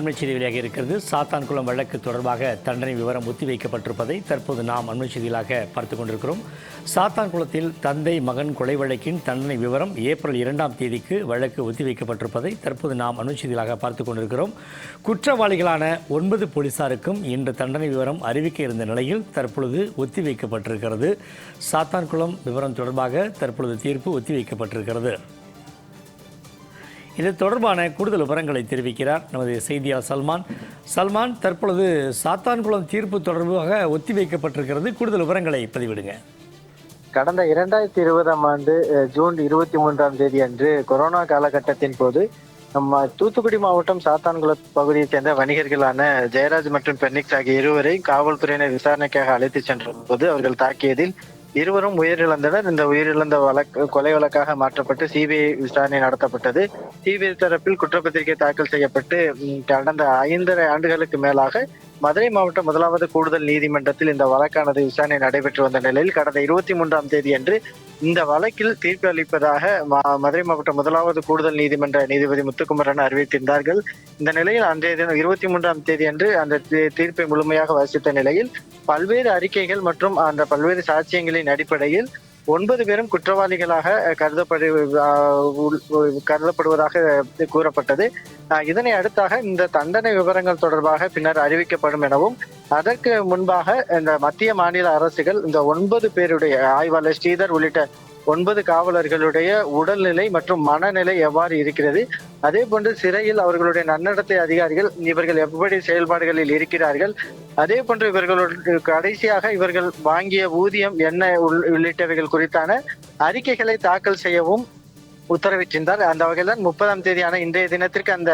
அண்மை செய்தி வெளியாக இருக்கிறது. சாத்தான்குளம் வழக்கு தொடர்பாக தண்டனை விவரம் ஒத்திவைக்கப்பட்டிருப்பதை தற்போது நாம் அண்மை செய்திகளாக பார்த்துக் கொண்டிருக்கிறோம். சாத்தான்குளத்தில் தந்தை மகன் கொலை வழக்கின் தண்டனை விவரம் ஏப்ரல் 2ஆம் தேதிக்கு வழக்கு ஒத்திவைக்கப்பட்டிருப்பதை தற்போது நாம் அண்மை செய்திகளாக பார்த்துக் கொண்டிருக்கிறோம். குற்றவாளிகளான 9 போலீசாருக்கும் இன்று தண்டனை விவரம் அறிவிக்க இருந்த நிலையில் தற்பொழுது ஒத்திவைக்கப்பட்டிருக்கிறது. சாத்தான்குளம் விவரம் தொடர்பாக தற்பொழுது தீர்ப்பு ஒத்திவைக்கப்பட்டிருக்கிறது. இது தொடர்பான கூடுதல் விவரங்களை தெரிவிக்கிறார் நமது செய்தியாளர் சல்மான். தற்பொழுது சாத்தான்குளம் தீர்ப்பு தொடர்பாக ஒத்திவைக்கப்பட்டிருக்கிறது. கூடுதல் விவரங்களை பதிவிடுங்க. கடந்த 2020ஆம் ஆண்டு ஜூன் 23ஆம் தேதி அன்று கொரோனா காலகட்டத்தின் போது நம்ம தூத்துக்குடி மாவட்டம் சாத்தான்குளம் பகுதியைச் சேர்ந்த வணிகர்களான ஜெயராஜ் மற்றும் பென்னிக்ஸ் ஆகிய இருவரை காவல்துறையினர் விசாரணைக்காக அழைத்து சென்ற போது அவர்கள் தாக்கியதில் இருவரும் உயிரிழந்தனர். இந்த உயிரிழந்த கொலை வழக்காக மாற்றப்பட்டு சிபிஐ விசாரணை நடத்தப்பட்டது. சிபிஐ தரப்பில் குற்றப்பத்திரிகை தாக்கல் செய்யப்பட்டு கடந்த 5.5 ஆண்டுகளுக்கு மேலாக மதுரை மாவட்ட 1வது கூடுதல் நீதிமன்றத்தில் இந்த வழக்கானது விசாரணை நடைபெற்று வந்த நிலையில் கடந்த 23ஆம் தேதி அன்று இந்த வழக்கில் தீர்ப்பு அளிப்பதாக மதுரை மாவட்ட 1வது கூடுதல் நீதிமன்ற நீதிபதி முத்துக்குமரன் அறிவித்திருந்தார்கள். இந்த நிலையில் அன்றைய தினம் 23ஆம் தேதி அன்று அந்த தீர்ப்பை முழுமையாக வாசித்த நிலையில் பல்வேறு அறிக்கைகள் மற்றும் அந்த பல்வேறு சாட்சியங்களின் அடிப்படையில் 9 பேரும் குற்றவாளிகளாக கருதப்படுவதாக கூறப்பட்டது. இதனை அடுத்தாக இந்த தண்டனை விவரங்கள் தொடர்பாக பின்னர் அறிவிக்கப்படும் எனவும், அதற்கு முன்பாக இந்த மத்திய மாநில அரசுகள் இந்த 9 பேருடைய ஆய்வாளர் ஸ்ரீதர் உள்ளிட்ட 9 காவலர்களுடைய உடல்நிலை மற்றும் மனநிலை எவ்வாறு இருக்கிறது, அதே போன்று சிறையில் அவர்களுடைய நன்னடத்தை அதிகாரிகள் இவர்கள் எப்படி செயல்பாடுகளில் இருக்கிறார்கள், அதே போன்று இவர்களுடைய கடைசியாக இவர்கள் வாங்கிய ஊதியம் என்ன உள்ளிட்டவைகள் குறித்தான அறிக்கைகளை தாக்கல் செய்யவும் உத்தரவிட்டிருந்தார். அந்த வகையில் 30ஆம் தேதியான இன்றைய தினத்திற்கு அந்த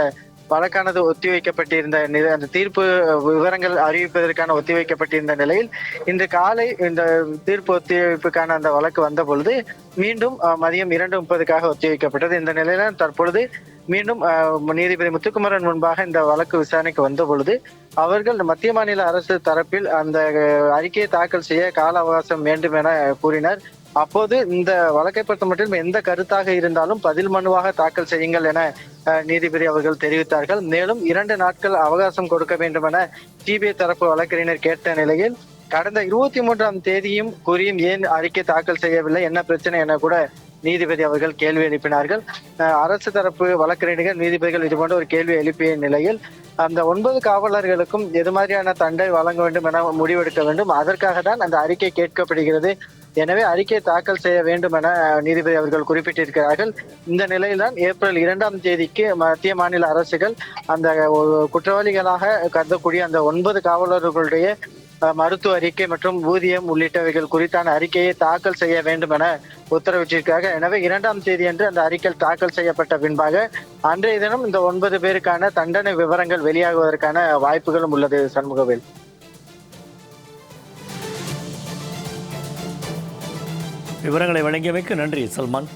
வழக்கானது ஒத்திவைக்கப்பட்டிருந்த அந்த தீர்ப்பு விவரங்கள் அறிவிப்பதற்கான ஒத்திவைக்கப்பட்டிருந்த நிலையில் இன்று காலை இந்த தீர்ப்பு ஒத்திவைப்புக்கான அந்த வழக்கு வந்த பொழுது மீண்டும் மதியம் 2:30க்காக ஒத்திவைக்கப்பட்டது. இந்த நிலையில தற்பொழுது மீண்டும் நீதிபதி முத்துக்குமரன் முன்பாக இந்த வழக்கு விசாரணைக்கு வந்த பொழுது அவர்கள் மத்திய மாநில அரசு தரப்பில் அந்த அறிக்கையை தாக்கல் செய்ய கால அவகாசம் வேண்டும் என கூறினர். அப்போது இந்த வழக்கை பொறுத்த மட்டும் எந்த கருத்தாக இருந்தாலும் பதில் மனுவாக தாக்கல் செய்யுங்கள் என நீதிபதி அவர்கள் தெரிவித்தார்கள். மேலும் 2 நாட்கள் அவகாசம் கொடுக்க வேண்டும் என சிபிஐ தரப்பு வழக்கறிஞர் கேட்ட நிலையில் கடந்த 23ஆம் தேதியும் கூறியும் ஏன் அறிக்கை தாக்கல் செய்யவில்லை, என்ன பிரச்சனை என கூட நீதிபதி அவர்கள் கேள்வி எழுப்பினார்கள். அரசு தரப்பு வழக்கறிஞர்கள் நீதிபதிகள் இது போன்ற ஒரு கேள்வி எழுப்பிய நிலையில் அந்த 9 காவலர்களுக்கும் எது மாதிரியான தண்டனை வழங்க வேண்டும் என முடிவெடுக்க வேண்டும், அதற்காக தான் அந்த அறிக்கை கேட்கப்படுகிறது, எனவே அறிக்கையை தாக்கல் செய்ய வேண்டும் என நீதிபதி அவர்கள் குறிப்பிட்டிருக்கிறார்கள். இந்த நிலையில்தான் ஏப்ரல் 2ஆம் தேதிக்கு மத்திய மாநில அரசுகள் அந்த குற்றவாளிகளாக கருதக்கூடிய அந்த 9 காவலர்களுடைய மருத்துவ அறிக்கை மற்றும் ஊதியம் உள்ளிட்டவைகள் குறித்தான அறிக்கையை தாக்கல் செய்ய வேண்டும் என உத்தரவிட்டிருக்கிறார்கள். எனவே 2ஆம் தேதி அன்று அந்த அறிக்கை தாக்கல் செய்யப்பட்ட பின்பாக அன்றைய தினம் இந்த 9 பேருக்கான தண்டனை விவரங்கள் வெளியாகுவதற்கான வாய்ப்புகளும் உள்ளது. சண்முகவேல், விவரங்களை வழங்கியமைக்கு நன்றி சல்மான்.